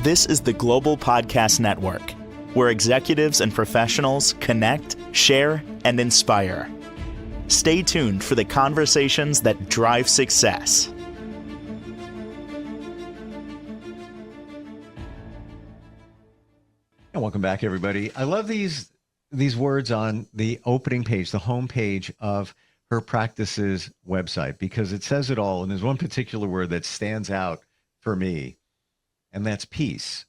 This is the Global Podcast Network, where executives and professionals connect, share, and inspire. Stay tuned for the conversations that drive success. And welcome back, everybody. I love these words on the opening page, the home page of her practice's website, because it says it all. And there's one particular word that stands out for me, and that's peace.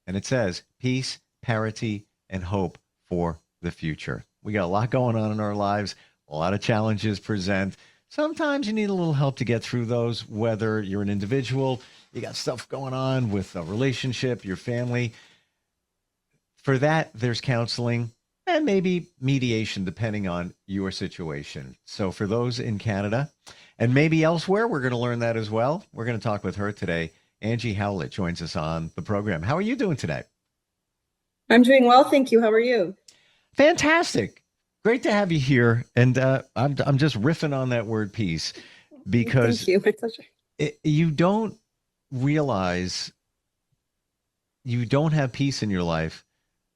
And it says peace, parity, and hope for the future. We got a lot going on in our lives. A lot of challenges present. Sometimes you need a little help to get through those, whether you're an individual, you got stuff going on with a relationship, your family. For that, there's counseling and maybe mediation, depending on your situation. So for those in Canada and maybe elsewhere, we're going to learn that as well. We're going to talk with her today. Angie Howlett joins us on the program. How are you doing today? I'm doing well, thank you. How are you? Fantastic. Great to have you here. And I'm just riffing on that word peace because thank you. My pleasure. You don't realize you don't have peace in your life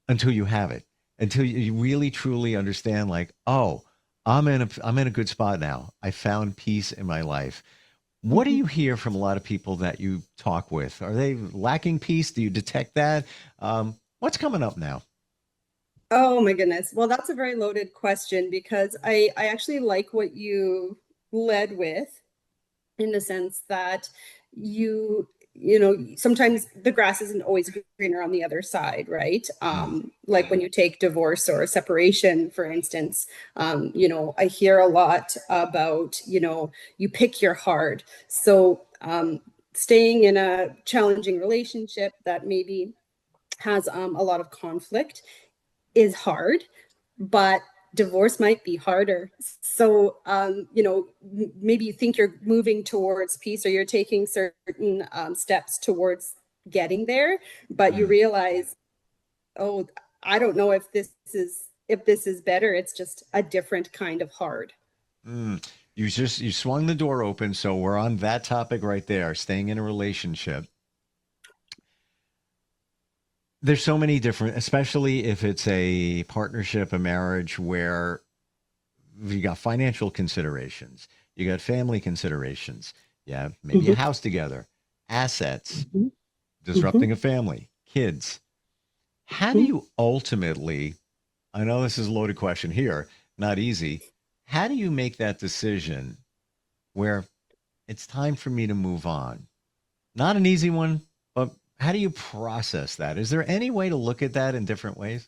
until you have it, until you really truly understand, like, oh, I'm in a good spot now. I found peace in my life. What do you hear from a lot of people that you talk with? Are they lacking peace? Do you detect that? What's coming up now? Oh my goodness. Well, that's a very loaded question because I actually like what you led with, in the sense that you know, sometimes the grass isn't always greener on the other side, right? Like when you take divorce or separation, for instance, I hear a lot about, you pick your hard. So staying in a challenging relationship that maybe has a lot of conflict is hard, but divorce might be harder. So, maybe you think you're moving towards peace or you're taking certain steps towards getting there, but you realize, oh, I don't know if this is better. It's just a different kind of hard. You swung the door open. So we're on that topic right there, staying in a relationship. There's so many different, especially if it's a partnership, a marriage where you got financial considerations, you got family considerations, yeah, maybe a house together, assets, disrupting a family, kids. How do you ultimately, I know this is a loaded question here, not easy. How do you make that decision where it's time for me to move on? Not an easy one, but how do you process that? Is there any way to look at that in different ways?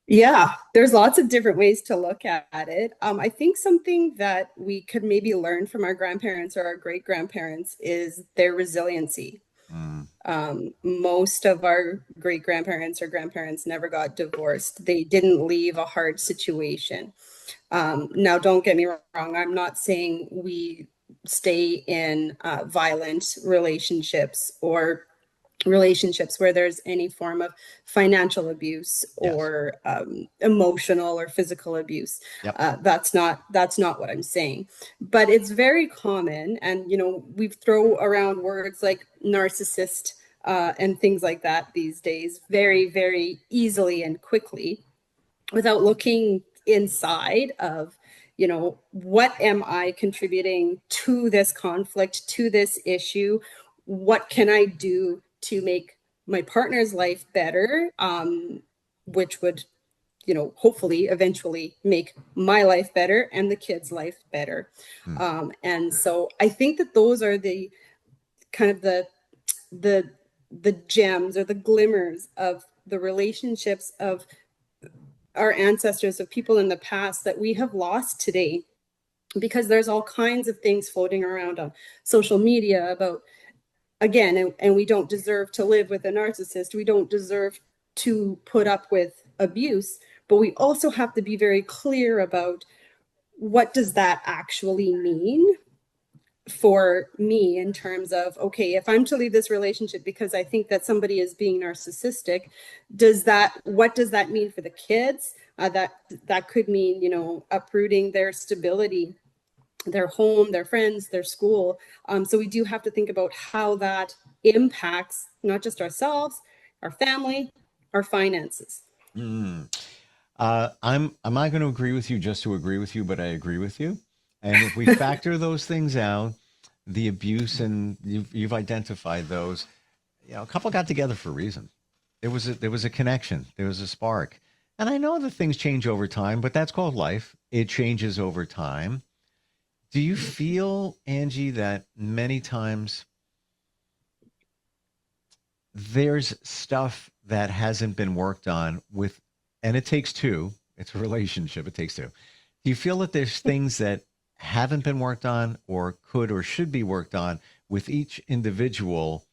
Yeah, there's lots of different ways to look at it. I think something that we could maybe learn from our grandparents or our great grandparents is their resiliency. Most of our great grandparents or grandparents never got divorced. They didn't leave a hard situation. Now, don't get me wrong. I'm not saying we stay in violent relationships or relationships where there's any form of financial abuse or emotional or physical abuse. That's not what I'm saying, but it's very common. And, we've thrown around words like narcissist and things like that these days very, very easily and quickly without looking inside of, what am I contributing to this conflict, to this issue? What can I do to make my partner's life better, which would, hopefully eventually make my life better and the kid's life better. And so I think that those are the kind of the gems or the glimmers of the relationships of our ancestors, of people in the past that we have lost today, because there's all kinds of things floating around on social media about, again, and we don't deserve to live with a narcissist. We don't deserve to put up with abuse, but we also have to be very clear about what does that actually mean for me in terms of, okay, if I'm to leave this relationship because I think that somebody is being narcissistic, what does that mean for the kids? That could mean, uprooting their stability their home, their friends, their school. So we do have to think about how that impacts not just ourselves, our family, our finances. I'm not going to agree with you just to agree with you, but I agree with you. And if we factor those things out, the abuse, and you've identified those, a couple got together for a reason. There was a connection. There was a spark. And I know that things change over time, but that's called life. It changes over time. Do you feel, Angie, that many times there's stuff that hasn't been worked on with, and it takes two, it's a relationship, it takes two. Do you feel that there's things that haven't been worked on or could or should be worked on with each individual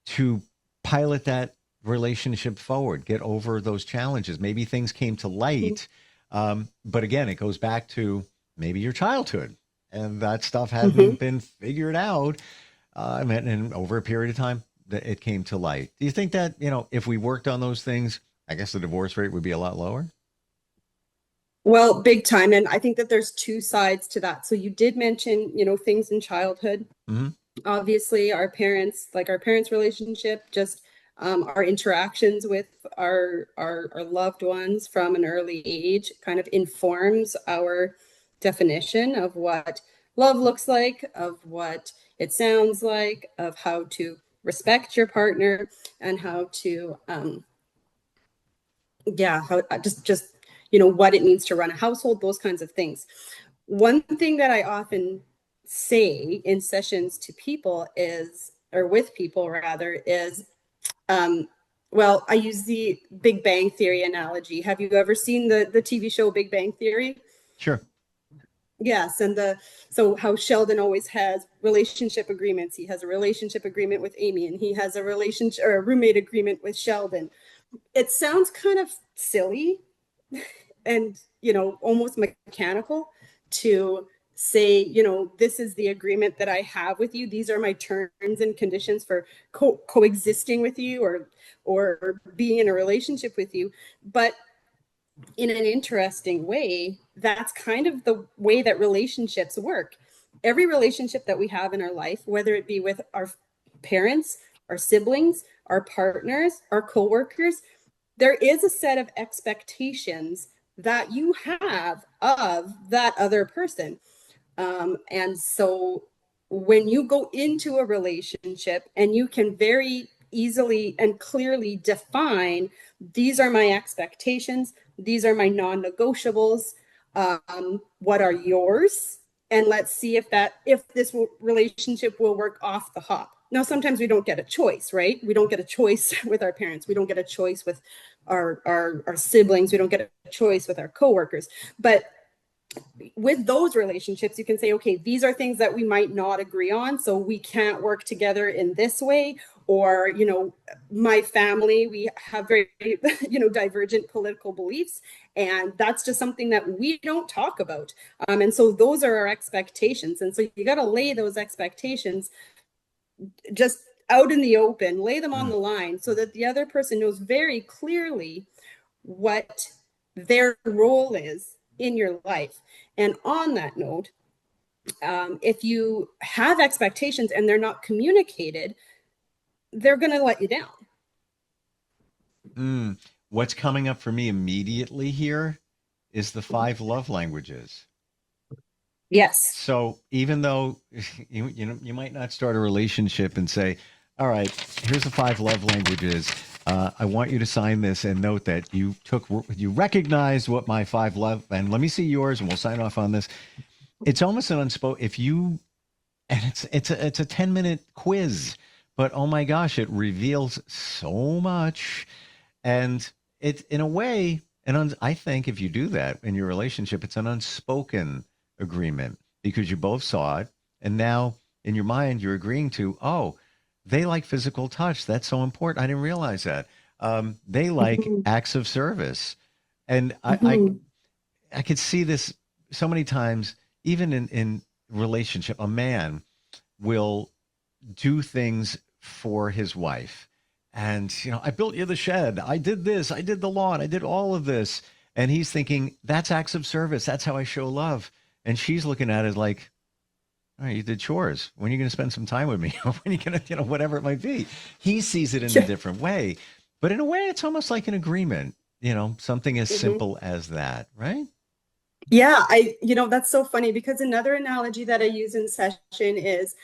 to pilot that relationship forward, get over those challenges? Maybe things came to light, but again, it goes back to maybe your childhood, and that stuff hadn't been figured out. And over a period of time, that it came to light. Do you think that, if we worked on those things, I guess the divorce rate would be a lot lower? Well, big time. And I think that there's two sides to that. So you did mention, things in childhood. Obviously, our parents relationship, just our interactions with our loved ones from an early age kind of informs our definition of what love looks like, of what it sounds like, of how to respect your partner, and how to what it means to run a household, those kinds of things. One thing that I often say in sessions to people is, or with people rather, is I use the Big Bang Theory analogy. Have you ever seen the TV show Big Bang Theory? Sure. Yes, and so how Sheldon always has relationship agreements. He has a relationship agreement with Amy, and he has a relationship or a roommate agreement with Sheldon. It sounds kind of silly and, almost mechanical to say, this is the agreement that I have with you. These are my terms and conditions for coexisting with you or being in a relationship with you. But in an interesting way, that's kind of the way that relationships work. Every relationship that we have in our life, whether it be with our parents, our siblings, our partners, our coworkers, there is a set of expectations that you have of that other person. And so when you go into a relationship and you can very easily and clearly define, these are my expectations, these are my non-negotiables, what are yours? And let's see if this relationship will work off the hop. Now, sometimes we don't get a choice, right? We don't get a choice with our parents. We don't get a choice with our siblings. We don't get a choice with our coworkers. But with those relationships, you can say, okay, these are things that we might not agree on, so we can't work together in this way. Or, my family, we have very, divergent political beliefs, and that's just something that we don't talk about. And so those are our expectations. And so you got to lay those expectations just out in the open, lay them on the line so that the other person knows very clearly what their role is in your life. And on that note, if you have expectations and they're not communicated, they're going to let you down. What's coming up for me immediately here is the 5 love languages. Yes. So even though you might not start a relationship and say, all right, here's the 5 love languages. I want you to sign this and note that you recognized what my 5 love, and let me see yours and we'll sign off on this. It's almost an unspoken, it's a 10-minute quiz, but oh my gosh, it reveals so much. And it's in a way, I think if you do that in your relationship, it's an unspoken agreement because you both saw it. And now in your mind, you're agreeing to, oh, they like physical touch. That's so important. I didn't realize that. They like acts of service. And I could see this so many times, even in relationship, a man will do things for his wife. And, I built you the shed. I did this. I did the lawn. I did all of this. And he's thinking, that's acts of service. That's how I show love. And she's looking at it like, all right, you did chores. When are you going to spend some time with me? When are you going to, whatever it might be. He sees it in a Sure. different way. But in a way, it's almost like an agreement, something as Mhm. simple as that, right? Yeah, that's so funny because another analogy that I use in session is,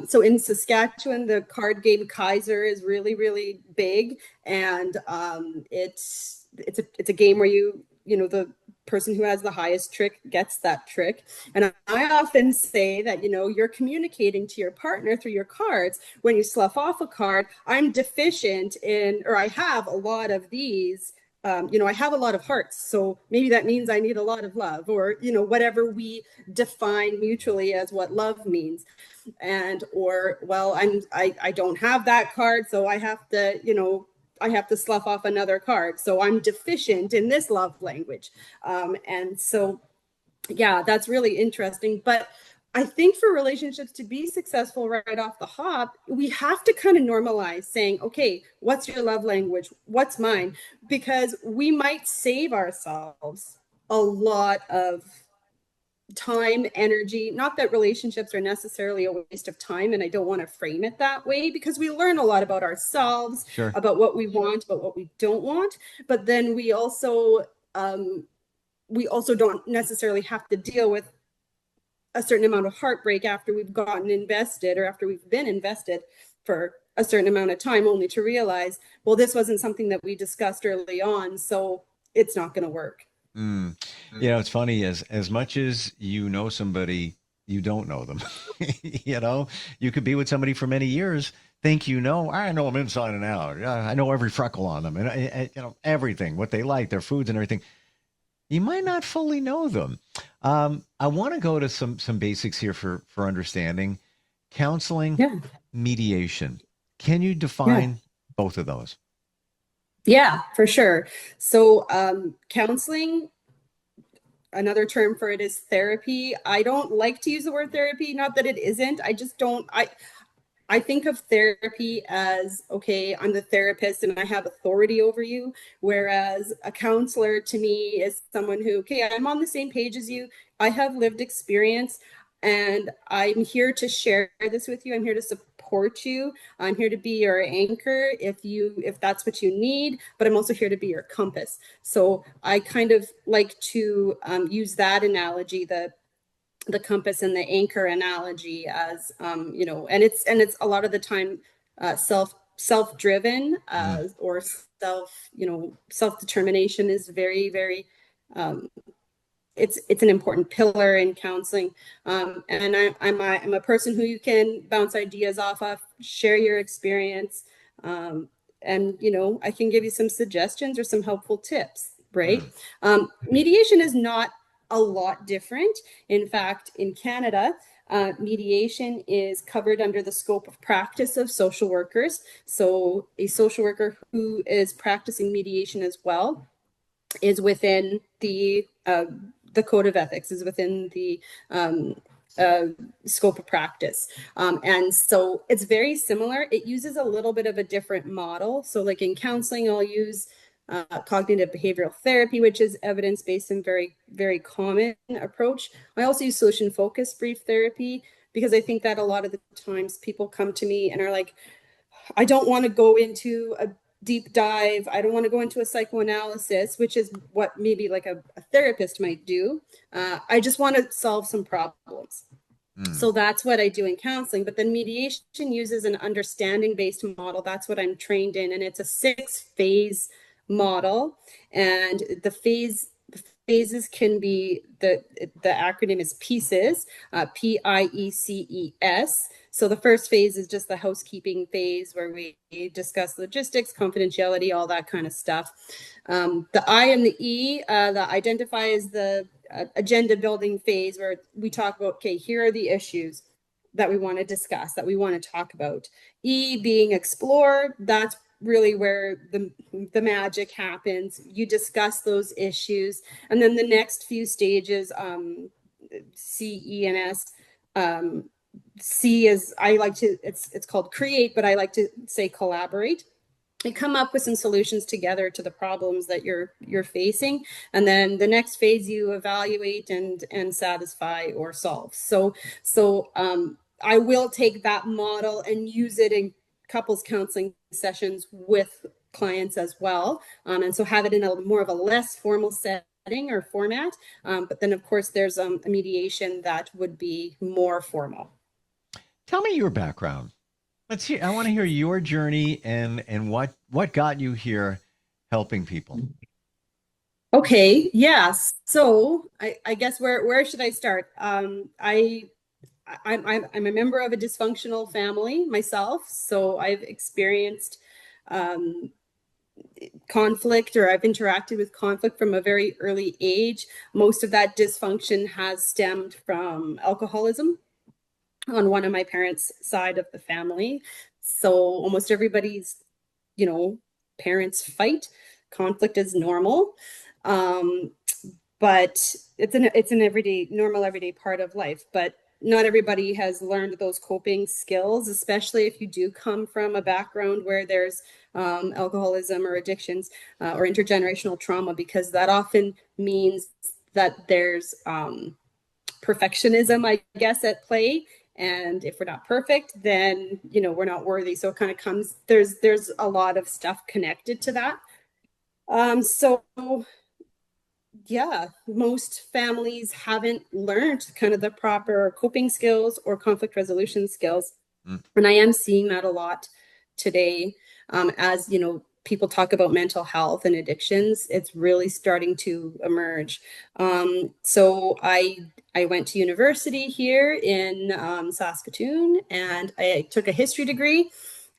so in Saskatchewan, the card game Kaiser is really, really big, and it's a game where the person who has the highest trick gets that trick. And I often say that, you're communicating to your partner through your cards. When you slough off a card, I'm deficient in, or I have a lot of these. I have a lot of hearts, so maybe that means I need a lot of love, or whatever we define mutually as what love means. And or well, I don't have that card, so I have to slough off another card, so I'm deficient in this love language. And so yeah, that's really interesting. But I think for relationships to be successful right off the hop, we have to kind of normalize saying, okay, what's your love language? What's mine? Because we might save ourselves a lot of time, energy. Not that relationships are necessarily a waste of time, and I don't want to frame it that way, because we learn a lot about ourselves, Sure. about what we want, about what we don't want. But then we also don't necessarily have to deal with a certain amount of heartbreak after we've gotten invested, or after we've been invested for a certain amount of time, only to realize, well, this wasn't something that we discussed early on, so it's not going to work. Mm. It's funny, as much as you know somebody, you don't know them. You could be with somebody for many years, think I know them inside and out. I know every freckle on them, and everything, what they like, their foods and everything. You might not fully know them. I want to go to some basics here for understanding counseling, Yeah. mediation. Can you Yeah. define both of those? Yeah, for sure. So, counseling, another term for it is therapy. I don't like to use the word therapy, not that it isn't. I just don't. I think of therapy as, okay, I'm the therapist and I have authority over you. Whereas a counselor to me is someone who, okay, I'm on the same page as you. I have lived experience and I'm here to share this with you. I'm here to support you. I'm here to be your anchor if that's what you need, but I'm also here to be your compass. So I kind of like to use that analogy, the compass and the anchor analogy, as and it's a lot of the time self-driven, Mm, or self-determination is very, very um, it's an important pillar in counseling. And I'm a person who you can bounce ideas off of, share your experience, and I can give you some suggestions or some helpful tips, right? mm, Mediation is not a lot different. In fact, in Canada, mediation is covered under the scope of practice of social workers. So a social worker who is practicing mediation as well is within the code of ethics, is within the um, uh, scope of practice. And so it's very similar. It uses a little bit of a different model. So like in counseling, I'll use cognitive behavioral therapy, which is evidence-based and very, very common approach. I also use solution-focused brief therapy because I think that a lot of the times people come to me and are like, I don't want to go into a deep dive. I don't want to go into a psychoanalysis, which is what maybe like a therapist might do. I just want to solve some problems. mm, So that's what I do in counseling. But then mediation uses an understanding based model. That's what I'm trained in. And it's a 6 phase model. And the phases can be, the acronym is PIECES, PIECES. So the first phase is just the housekeeping phase where we discuss logistics, confidentiality, all that kind of stuff. The I and the E, the identify is the agenda building phase where we talk about, okay, here are the issues that we want to discuss, that we want to talk about. E being explore, that's really where the magic happens. You discuss those issues, and then the next few stages, C, E, and S. C is, I like to, it's called create, but I like to say collaborate. and come up with some solutions together to the problems that you're facing, and then the next phase you evaluate and satisfy or solve. So I will take that model and use it in couples counseling sessions with clients as well, and so have it in a more of a less formal setting or format, but then of course there's a mediation that would be more formal. Tell me your background. Let's hear. I want to hear your journey and what got you here, helping people. Okay, yes. So I guess where should I start? I'm a member of a dysfunctional family myself, so I've experienced um, conflict, or I've interacted with conflict from a very early age. Most of that dysfunction has stemmed from alcoholism on one of my parents' side of the family. So almost everybody's, parents fight. Conflict is normal. Um, but it's an normal everyday part of life. But not everybody has learned those coping skills, especially if you do come from a background where there's alcoholism or addictions, or intergenerational trauma, because that often means that there's perfectionism, I guess, at play. And if we're not perfect, then we're not worthy. So it kind of comes, there's a lot of stuff connected to that. So yeah, most families haven't learned kind of the proper coping skills or conflict resolution skills. Mm. And I am seeing that a lot today. As people talk about mental health and addictions, it's really starting to emerge. So I went to university here in Saskatoon, and I took a history degree.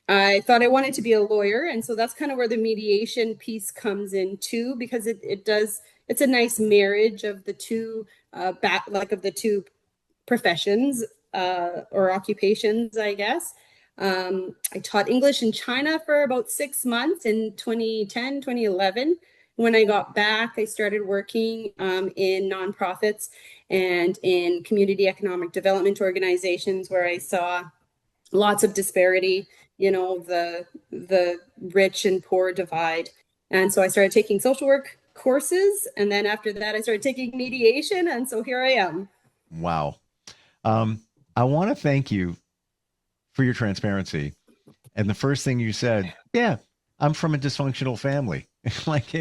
I thought I wanted to be a lawyer, and so that's kind of where the mediation piece comes in too, because it's a nice marriage of the two of the two professions, or occupations, I guess. I taught English in China for about 6 months in 2010, 2011. When I got back, I started working in nonprofits and in community economic development organizations, where I saw lots of disparity, the rich and poor divide. And so I started taking social work courses, and then after that I started taking mediation, and so here I am. Wow. Um, I want to thank you for your transparency. And the first thing you said, yeah, I'm from a dysfunctional family. Like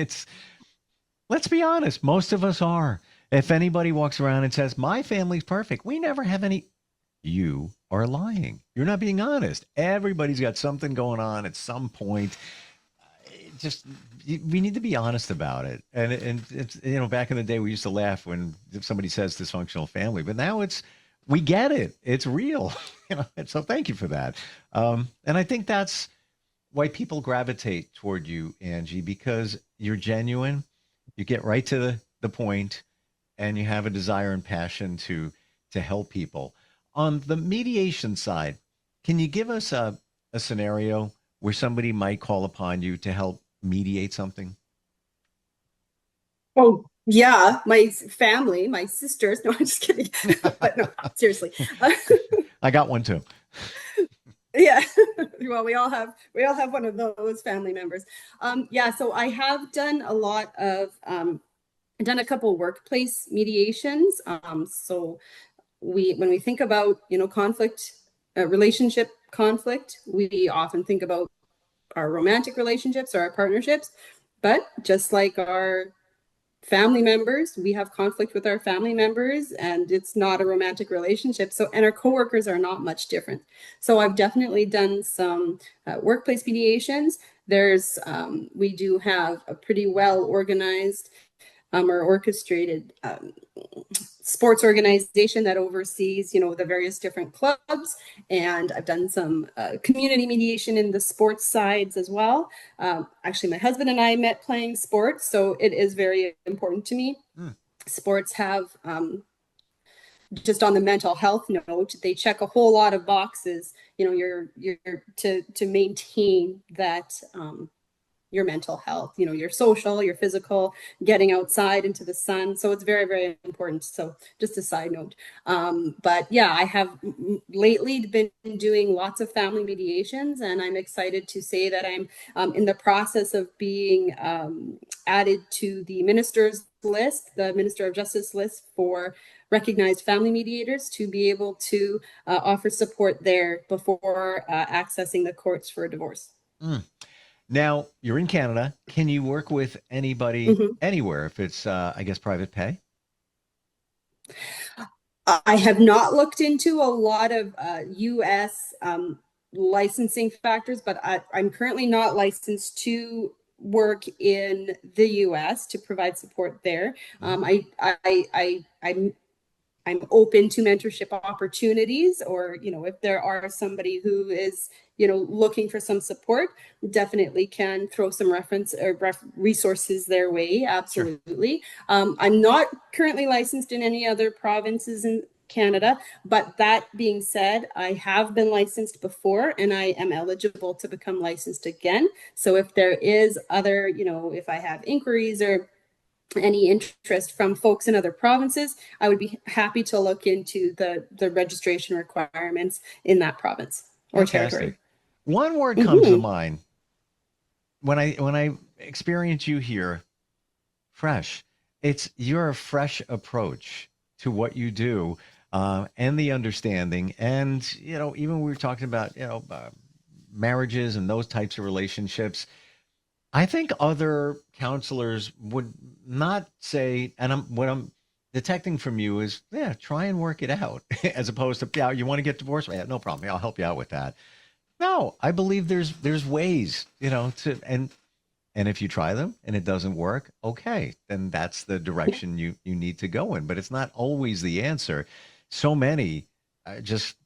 let's be honest, most of us are. If anybody walks around and says, my family's perfect, we never have any, you are lying. You're not being honest. Everybody's got something going on at some point. Just we need to be honest about it. And it's back in the day we used to laugh when if somebody says dysfunctional family, but now we get it. It's real. And so thank you for that. And I think that's why people gravitate toward you, Angie, because you're genuine. You get right to the point, and you have a desire and passion to help people. On the mediation side, can you give us a scenario where somebody might call upon you to help mediate something? Oh, yeah, my family, my sisters. No, I'm just kidding. But no, seriously. I got one too. Yeah. Well, we all have one of those family members. Yeah, so I have done a lot of I've done a couple workplace mediations. So when we think about, conflict, relationship conflict, we often think about our romantic relationships or our partnerships, but just like our family members, we have conflict with our family members, and it's not a romantic relationship. So, and our coworkers are not much different. So I've definitely done some workplace mediations. We do have a pretty well organized or orchestrated sports organization that oversees, the various different clubs. And I've done some community mediation in the sports sides as well. Actually, my husband and I met playing sports, so it is very important to me. Mm. Sports have, just on the mental health note, they check a whole lot of boxes. You're to maintain that your mental health, your social, your physical, getting outside into the sun. So it's very, very important. So just a side note. But yeah, I have lately been doing lots of family mediations, and I'm excited to say that I'm in the process of being added to the minister's list, the Minister of Justice list for recognized family mediators, to be able to offer support there before accessing the courts for a divorce. Mm. Now, you're in Canada. Can you work with anybody Mhm. anywhere if it's, I guess, private pay? I have not looked into a lot of US licensing factors, but I'm currently not licensed to work in the US to provide support there. Mhm. I'm open to mentorship opportunities, or if there are somebody who is looking for some support, definitely can throw some reference or resources their way. Sure. Absolutely. I'm not currently licensed in any other provinces in Canada, but that being said, I have been licensed before and I am eligible to become licensed again. So if there is other, if I have inquiries or any interest from folks in other provinces, I would be happy to look into the registration requirements in that province or territory. Fantastic. One word comes to Mm-hmm. mind when I experience you here, fresh. It's your fresh approach to what you do, and the understanding. And, even we were talking about, marriages and those types of relationships. I think other counselors would not say, and what I'm detecting from you is, yeah, try and work it out, as opposed to, yeah, you want to get divorced? Yeah, no problem. Yeah, I'll help you out with that. No, I believe there's ways, to, and if you try them and it doesn't work, okay, then that's the direction you need to go in. But it's not always the answer. So many just,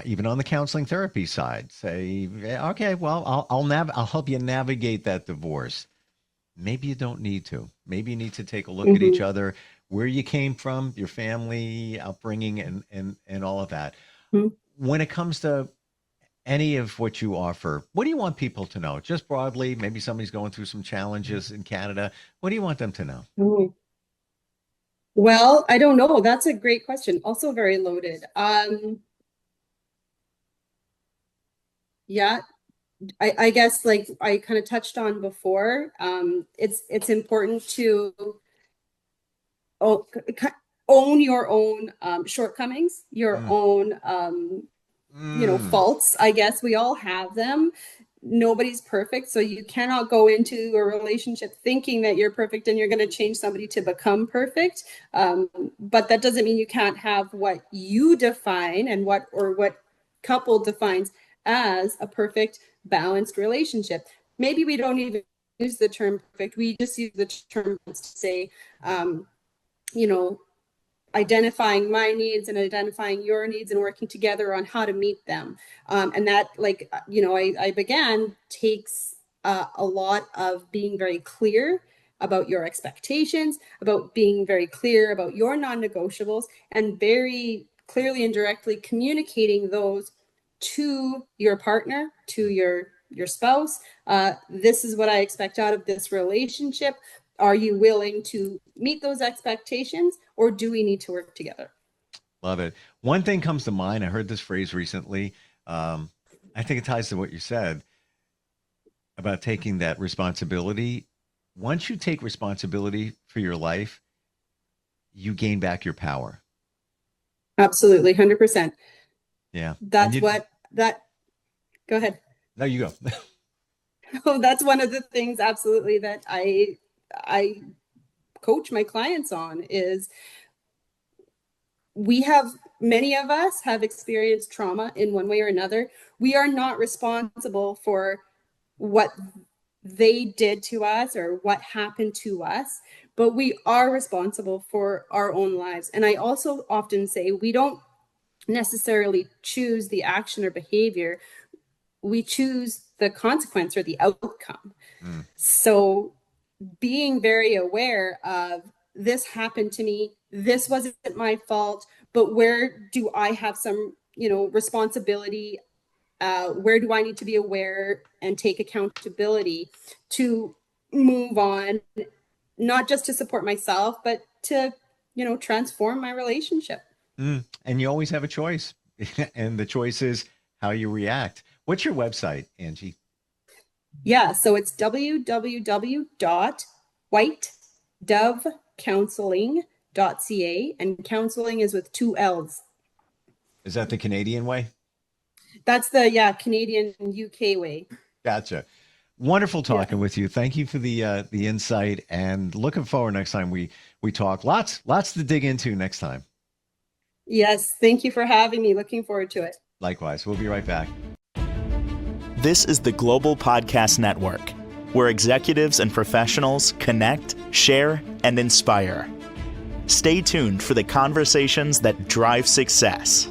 even on the counseling therapy side, say, "Yeah, okay, well, I'll help you navigate that divorce." Maybe you don't need to. Maybe you need to take a look at each Mm-hmm. other, where you came from, your family upbringing, and all of that. When it comes to any of what you offer, what do you want people to know? Just broadly, maybe somebody's going through some challenges in Canada. What do you want them to know? Mm-hmm. Well, I don't know. That's a great question. Also very loaded. Yeah, I guess like I kind of touched on before, it's important to o- own your own shortcomings, your Mm, own mm, faults. I guess we all have them. Nobody's perfect, so you cannot go into a relationship thinking that you're perfect and you're going to change somebody to become perfect. But that doesn't mean you can't have what you define and what couple defines as a perfect balanced relationship. Maybe we don't even use the term perfect, we just use the term to say um, you know identifying my needs and identifying your needs and working together on how to meet them. And that, like, I began takes a lot of being very clear about your expectations, about being very clear about your non-negotiables, and very clearly and directly communicating those to your partner, to your spouse. This is what I expect out of this relationship. Are you willing to meet those expectations, or do we need to work together? love it. One thing comes to mind. I heard this phrase recently. Um, I think it ties to what you said about taking that responsibility. Once you take responsibility for your life, you gain back your power. Absolutely, 100%. Yeah. And That's what that, go ahead. no, you go. Oh, that's one of the things absolutely that I coach my clients on is we have many of us have experienced trauma in one way or another. We are not responsible for what they did to us or what happened to us, but we are responsible for our own lives. And I also often say we don't necessarily choose the action or behavior, we choose the consequence or the outcome. Mm, So being very aware of, this happened to me, this wasn't my fault, but where do I have some responsibility Where do I need to be aware and take accountability to move on, not just to support myself, but to, transform my relationship. And you always have a choice. And the choice is how you react. What's your website, Angie? Yeah, so it's www.whitedovecounseling.ca, and counseling is with 2 L's. Is that the Canadian way? That's the Canadian UK way. Gotcha. Wonderful talking with you. Thank you for the insight, and looking forward next time we talk. Lots to dig into next time. Yes, thank you for having me. Looking forward to it. Likewise. We'll be right back. This is the Global Podcast Network, where executives and professionals connect, share, and inspire. Stay tuned for the conversations that drive success.